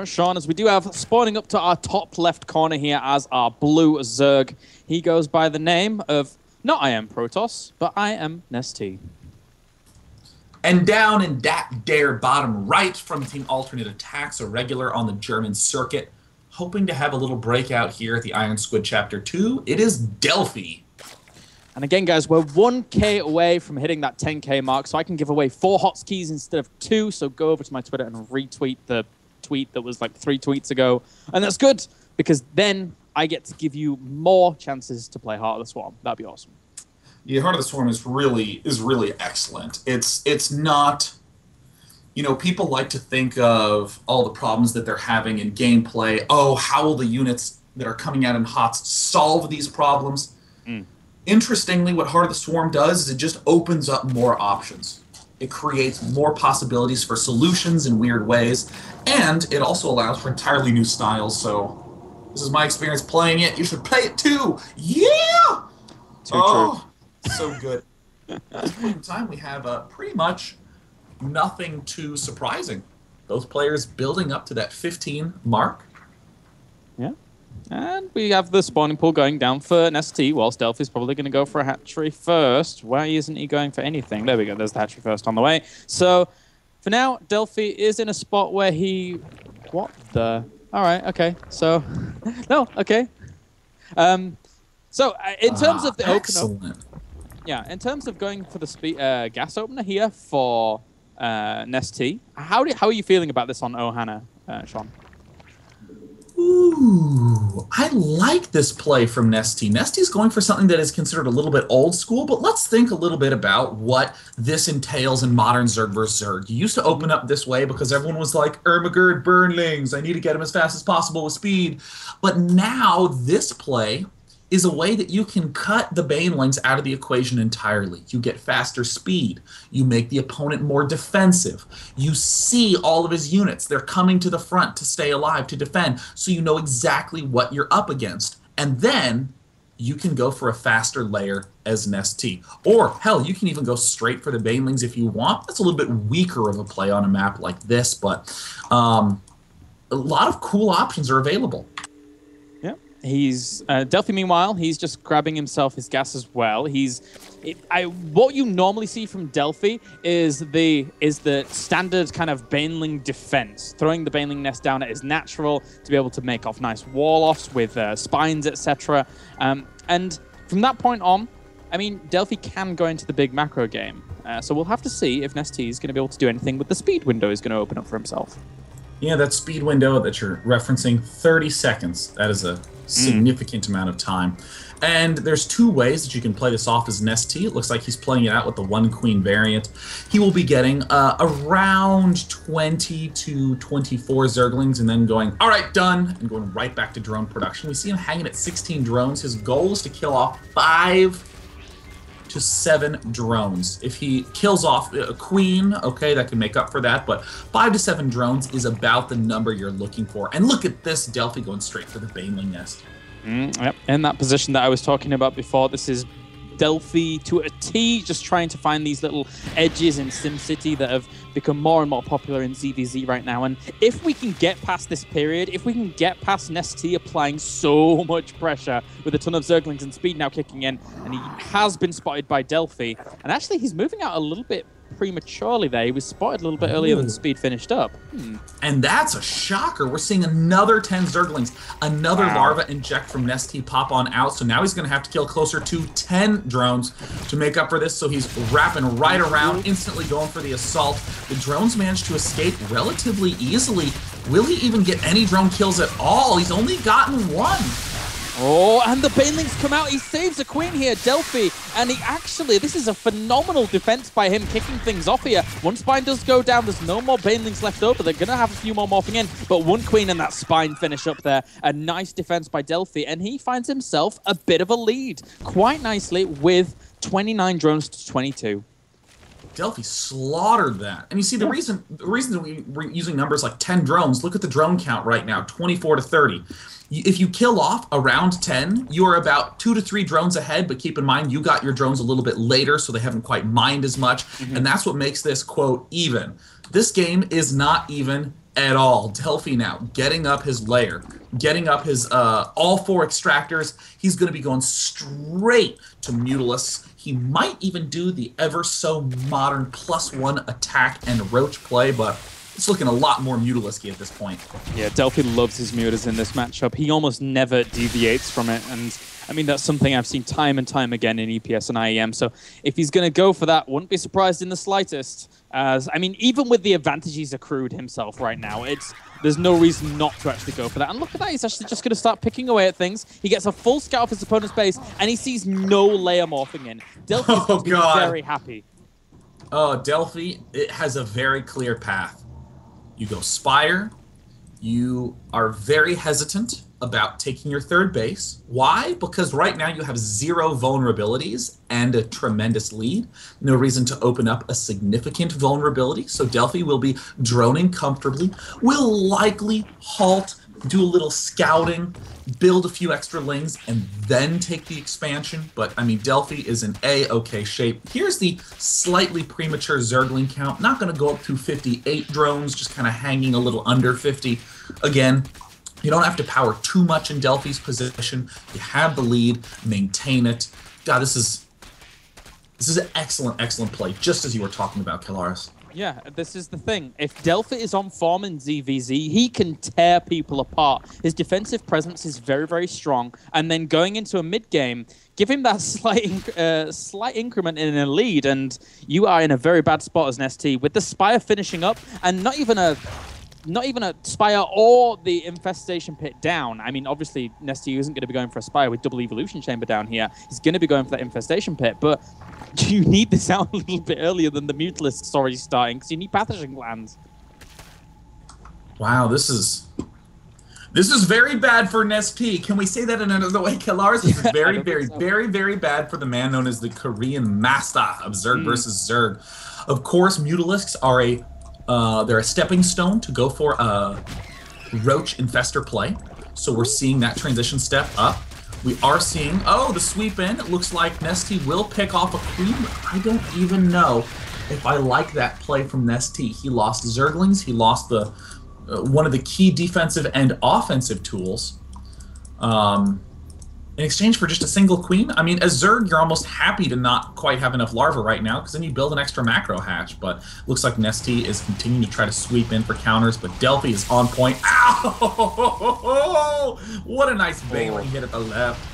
much, Sean, as we do have spawning up to our top left corner here as our blue Zerg. He goes by the name of, not I am Protoss, but I am Nestea. And down in that dare bottom right from Team Alternate Attacks, a regular on the German circuit, hoping to have a little breakout here at the IronSquid Chapter 2, it is Delphi. And again, guys, we're 1K away from hitting that 10K mark, so I can give away 4 hotkeys instead of 2. So go over to my Twitter and retweet the tweet that was like 3 tweets ago. And that's good, because then I get to give you more chances to play Heart of the Swarm. That'd be awesome. Yeah, Heart of the Swarm is really excellent. It's not, you know, people like to think of all the problems that they're having in gameplay. Oh, how will the units that are coming out in HOTS solve these problems? Interestingly, what Heart of the Swarm does is it just opens up more options. It creates more possibilities for solutions in weird ways, and it also allows for entirely new styles. So this is my experience playing it. You should play it too. Yeah! True. So good. At this point in time, we have pretty much nothing too surprising. Both players building up to that 15 mark. Yeah. And we have the spawning pool going down for Nestea, whilst Delphi's probably going to go for a hatchery first. Why isn't he going for anything? There we go. There's the hatchery first on the way. So, for now, Delphi is in a spot where he... What the... All right, okay. So... No, okay. So, in terms of the opener... Yeah, in terms of going for the gas opener here for Nestea, how are you feeling about this on Ohana, Sean? Ooh, I like this play from Nestea. Nestea's going for something that is considered a little bit old school, but let's think a little bit about what this entails in modern Zerg vs. Zerg. You used to open up this way because everyone was like, Ermagerd Burnlings, I need to get them as fast as possible with speed. But now this play is a way that you can cut the Banelings out of the equation entirely. You get faster speed. You make the opponent more defensive. You see all of his units. They're coming to the front to stay alive, to defend, so you know exactly what you're up against. And then you can go for a faster layer as Nestea. Or, hell, you can even go straight for the Banelings if you want. That's a little bit weaker of a play on a map like this, but a lot of cool options are available. He's Delphi. Meanwhile, he's just grabbing himself his gas as well. What you normally see from Delphi is the standard kind of Baneling defense, throwing the Baneling nest down at his natural to be able to make off nice wall-offs with spines, etc. And from that point on, I mean, Delphi can go into the big macro game. So we'll have to see if Nestea is going to be able to do anything with the speed window he's going to open up for himself. Yeah, that speed window that you're referencing, 30 seconds. That is a significant amount of time. And there's 2 ways that you can play this off as Nestea. It looks like he's playing it out with the 1 queen variant. He will be getting around 20 to 24 Zerglings and then going, all right, done, and going right back to drone production. We see him hanging at 16 drones. His goal is to kill off 5 to 7 drones. If he kills off a queen, okay, that can make up for that, but 5 to 7 drones is about the number you're looking for. And look at this, Delphi going straight for the Baneling nest. Yep, in that position that I was talking about before, this is Delphi to a T, just trying to find these little edges in SimCity that have become more and more popular in ZVZ right now. And if we can get past this period, if we can get past Nestea applying so much pressure with a ton of Zerglings and speed now kicking in, and he has been spotted by Delphi, and actually he's moving out a little bit prematurely there. He was spotted a little bit earlier than speed finished up. And that's a shocker. We're seeing another 10 Zerglings, another larva inject from Nestea pop on out. So now he's going to have to kill closer to 10 drones to make up for this. So he's wrapping right around, instantly going for the assault. The drones managed to escape relatively easily. Will he even get any drone kills at all? He's only gotten 1. Oh, and the Banelings come out. He saves a queen here, Delphi. And he actually, this is a phenomenal defense by him, kicking things off here. 1 spine does go down. There's no more Banelings left over. They're going to have a few more morphing in. But 1 queen and that spine finish up there. A nice defense by Delphi. And he finds himself a bit of a lead quite nicely with 29 drones to 22. Delphi slaughtered that. And you see, the reason that we're using numbers like 10 drones, look at the drone count right now, 24 to 30. If you kill off around 10, you're about 2 to 3 drones ahead, but keep in mind, you got your drones a little bit later, so they haven't quite mined as much, and that's what makes this, quote, even. This game is not even at all. Delphi now getting up his lair, getting up his all 4 extractors. He's going to be going straight to Mutalisk. He might even do the ever so modern +1 attack and roach play, but it's looking a lot more Mutalisky at this point. Yeah, Delphi loves his mutas in this matchup. He almost never deviates from it, and I mean, that's something I've seen time and time again in EPS and IEM, so if he's going to go for that, wouldn't be surprised in the slightest. As I mean, even with the advantage he's accrued himself right now, there's no reason not to actually go for that. And look at that, he's actually just going to start picking away at things. He gets a full scout of his opponent's base, and he sees no layer morphing in. Delphi is very happy. Oh, Delphi, it has a very clear path. You go Spire. You are very hesitant about taking your 3rd base. Why? Because right now you have 0 vulnerabilities and a tremendous lead. No reason to open up a significant vulnerability. So Delphi will be droning comfortably, will likely halt, do a little scouting, build a few extra lanes, and then take the expansion. But, I mean, Delphi is in A-okay shape. Here's the slightly premature Zergling count. Not going to go up to 58 drones, just kind of hanging a little under 50. Again, you don't have to power too much in Delphi's position. You have the lead, maintain it. God, this is an excellent, excellent play, just as you were talking about, Kelaris. Yeah, this is the thing. If Delphi is on form in ZVZ, he can tear people apart. His defensive presence is very, very strong. And then going into a mid-game, give him that slight increment in a lead, and you are in a very bad spot as Nestea. With the Spire finishing up, and not even a Spire or the Infestation Pit down. I mean, obviously, Nestea isn't going to be going for a Spire with double Evolution Chamber down here. He's going to be going for that Infestation Pit, but you need this out a little bit earlier than the Mutalisk's already starting, because you need Pathogen Glands. Wow, this is very bad for Nestea. Can we say that in another way, Kelaris? This is very, very, very bad for the man known as the Korean master of Zerg versus Zerg. Of course, Mutalisks are they're a stepping stone to go for a Roach Infestor play. So we're seeing that transition step up. We are seeing, the sweep in. It looks like Nestea will pick off a Queen. I don't even know if I like that play from Nestea. He lost Zerglings. He lost the one of the key defensive and offensive tools. In exchange for just a single Queen. I mean, as Zerg, you're almost happy to not quite have enough larva right now, because then you build an extra macro hatch. But looks like Nestea is continuing to try to sweep in for counters, but Delphi is on point. Ow! What a nice Baneling hit at the left.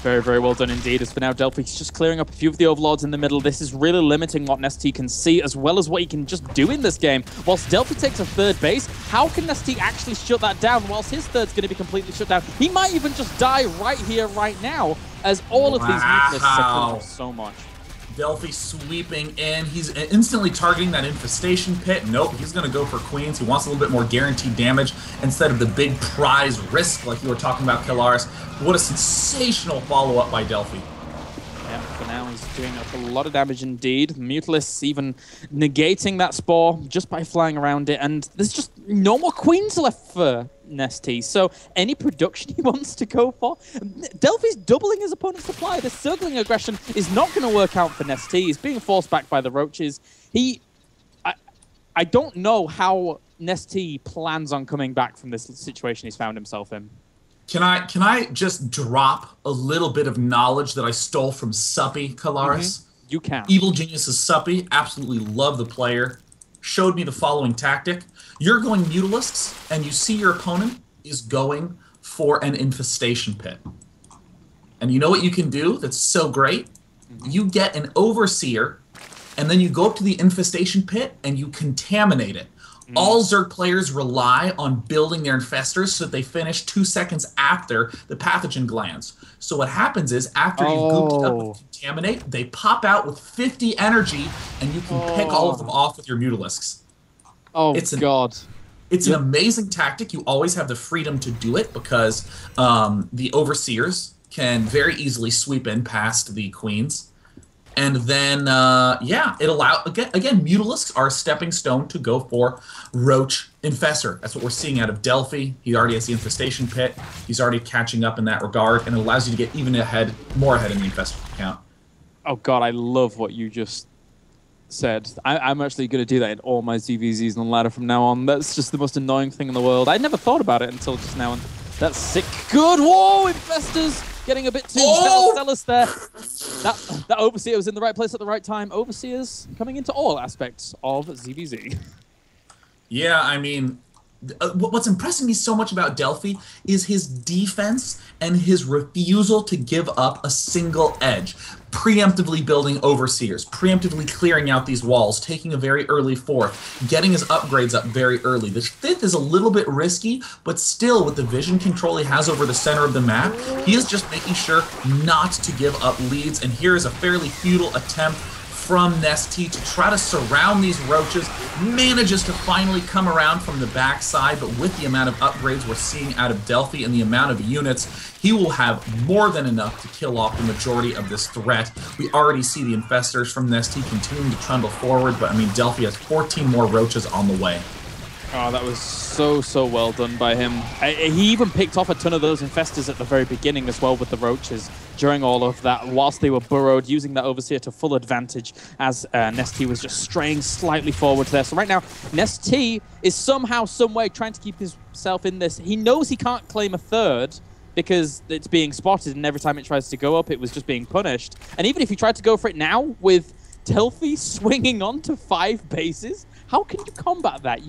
Very, very well done indeed. As for now, Delphi's just clearing up a few of the Overlords in the middle. This is really limiting what Nestea can see, as well as what he can just do in this game. Whilst Delphi takes a 3rd base, how can Nestea actually shut that down whilst his 3rd's going to be completely shut down? He might even just die right here, right now, as all of these Mutalisks are killing off so much. Delphi sweeping in. He's instantly targeting that Infestation Pit. Nope, he's going to go for Queens. He wants a little bit more guaranteed damage instead of the big prize risk like you were talking about, Kelaris. What a sensational follow-up by Delphi. Yeah, for now he's doing a lot of damage indeed. Mutalisk even negating that Spore just by flying around it, and there's just no more Queens left for Nestea, so any production he wants to go for, Delphi's doubling his opponent's supply. The circling aggression is not going to work out for Nestea. He's being forced back by the Roaches. I don't know how Nestea plans on coming back from this situation he's found himself in. Can I just drop a little bit of knowledge that I stole from Suppy, Kelaris? You can. Evil Genius's Suppy, absolutely love the player, showed me the following tactic. You're going Mutalisks, and you see your opponent is going for an Infestation Pit. And you know what you can do that's so great? You get an Overseer, and then you go up to the Infestation Pit, and you contaminate it. All Zerg players rely on building their infestors so that they finish 2 seconds after the pathogen glands. So what happens is, after you've gooped up with Contaminate, they pop out with 50 energy, and you can pick all of them off with your Mutalisks. God. It's an amazing tactic. You always have the freedom to do it because the Overseers can very easily sweep in past the Queens. And then, it allows, again, Mutalisks are a stepping stone to go for Roach Infestor. That's what we're seeing out of Delphi. He already has the Infestation Pit. He's already catching up in that regard, and it allows you to get even more ahead in the Infestor count. Oh, God, I love what you just said, I'm actually going to do that in all my ZVZs on ladder from now on. That's just the most annoying thing in the world. I never thought about it until just now, and that's sick. Good. Whoa, Infestors getting a bit too zealous there. That Overseer was in the right place at the right time. Overseers coming into all aspects of ZVZ. Yeah, I mean, what's impressing me so much about Delphi is his defense and his refusal to give up a single edge. Preemptively building Overseers, preemptively clearing out these walls, taking a very early 4th, getting his upgrades up very early. The 5th is a little bit risky, but still with the vision control he has over the center of the map, he is just making sure not to give up leads, and here is a fairly futile attempt from Nestea to try to surround these roaches, manages to finally come around from the backside, but with the amount of upgrades we're seeing out of Delphi and the amount of units, he will have more than enough to kill off the majority of this threat. We already see the Infestors from Nestea continuing to trundle forward, but I mean, Delphi has 14 more roaches on the way. Oh, that was so well done by him. He even picked off a ton of those Infestors at the very beginning as well with the roaches during all of that, whilst they were burrowed, using that Overseer to full advantage as Nestea was just straying slightly forward there. So right now, Nestea is somehow, someway trying to keep himself in this. He knows he can't claim a 3rd because it's being spotted, and every time it tries to go up, it was just being punished. And even if he tried to go for it now, with Delphi swinging on to 5 bases, how can you combat that?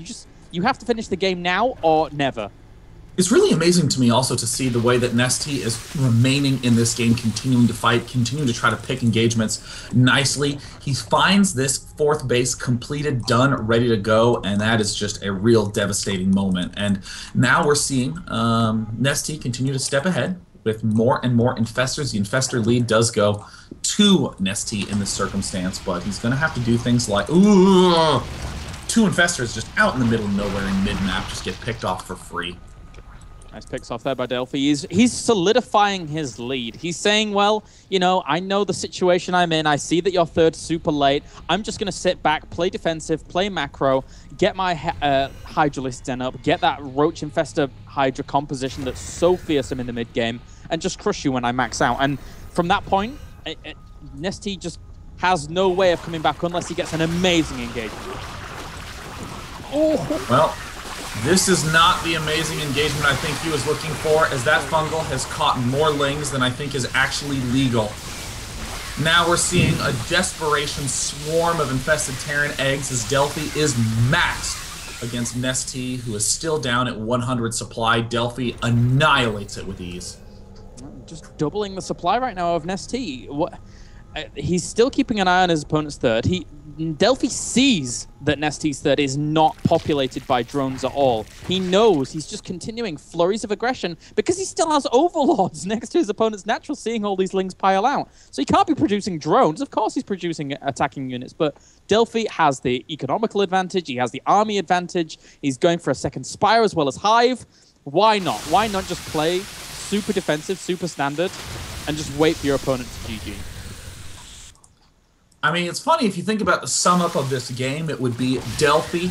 You have to finish the game now or never. It's really amazing to me also to see the way that Nestea is remaining in this game, continuing to fight, continuing to try to pick engagements nicely. He finds this 4th base completed, done, ready to go, and that is just a real devastating moment. And now we're seeing Nestea continue to step ahead with more and more Infestors. The Infestor lead does go to Nestea in this circumstance, but he's going to have to do things like... Ooh, 2 Infestors just out in the middle of nowhere in mid-map just get picked off for free. Nice picks off there by Delphi. He's solidifying his lead. He's saying, well, you know, I know the situation I'm in. I see that you're 3rd super late. I'm just going to sit back, play defensive, play macro, get my Hydralisk Den up, get that Roach Infestor Hydra composition that's so fearsome in the mid-game, and just crush you when I max out. And from that point, Nestea just has no way of coming back unless he gets an amazing engagement. Oh. Well, this is not the amazing engagement I think he was looking for, as that fungal has caught more lings than I think is actually legal. Now we're seeing a desperation swarm of infested Terran eggs as Delphi is maxed against Nestea, who is still down at 100 supply. Delphi annihilates it with ease. Just doubling the supply right now of Nestea. He's still keeping an eye on his opponent's 3rd. Delphi sees that Nestea's 3rd is not populated by drones at all. He knows he's just continuing flurries of aggression because he still has Overlords next to his opponent's natural, seeing all these lings pile out. So he can't be producing drones. Of course he's producing attacking units, but Delphi has the economical advantage. He has the army advantage. He's going for a 2nd Spire as well as Hive. Why not? Why not just play super defensive, super standard, and just wait for your opponent to GG? I mean, it's funny, if you think about the sum up of this game, it would be Delphi.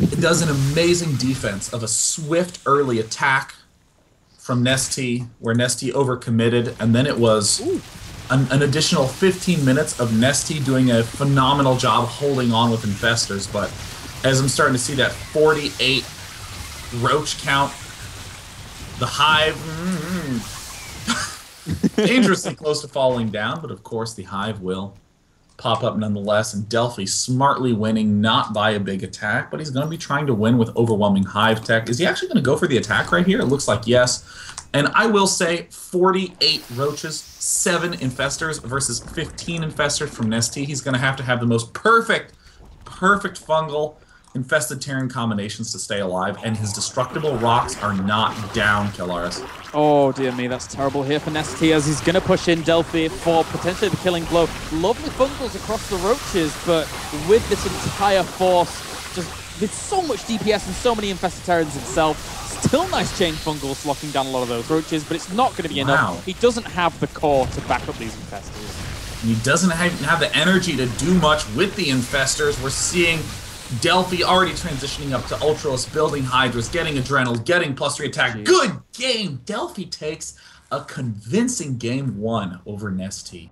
It does an amazing defense of a swift early attack from Nestea, where Nestea overcommitted, and then it was an additional 15 minutes of Nestea doing a phenomenal job holding on with Infestors. But as I'm starting to see that 48 roach count, the Hive... dangerously close to falling down, but of course the Hive will pop up nonetheless, and Delphi smartly winning, not by a big attack, but he's going to be trying to win with overwhelming Hive tech. Is he actually going to go for the attack right here? It looks like yes. And I will say 48 roaches, 7 Infestors versus 15 Infestors from Nestea. He's going to have the most perfect fungal infested Terran combinations to stay alive, and his destructible rocks are not down, Killaris. Oh, dear me, that's terrible here for Nestea, as he's going to push in Delphi for potentially the killing blow. Lovely fungals across the roaches, but with this entire force, just with so much DPS and so many infested Terrans itself, still nice chain fungals locking down a lot of those roaches, but it's not going to be enough. He doesn't have the core to back up these infestors. He doesn't have the energy to do much with the infestors. We're seeing Delphi already transitioning up to Ultralisk, building Hydras, getting Adrenal, getting +3 attack. Jeez. Good game! Delphi takes a convincing game 1 over Nestea.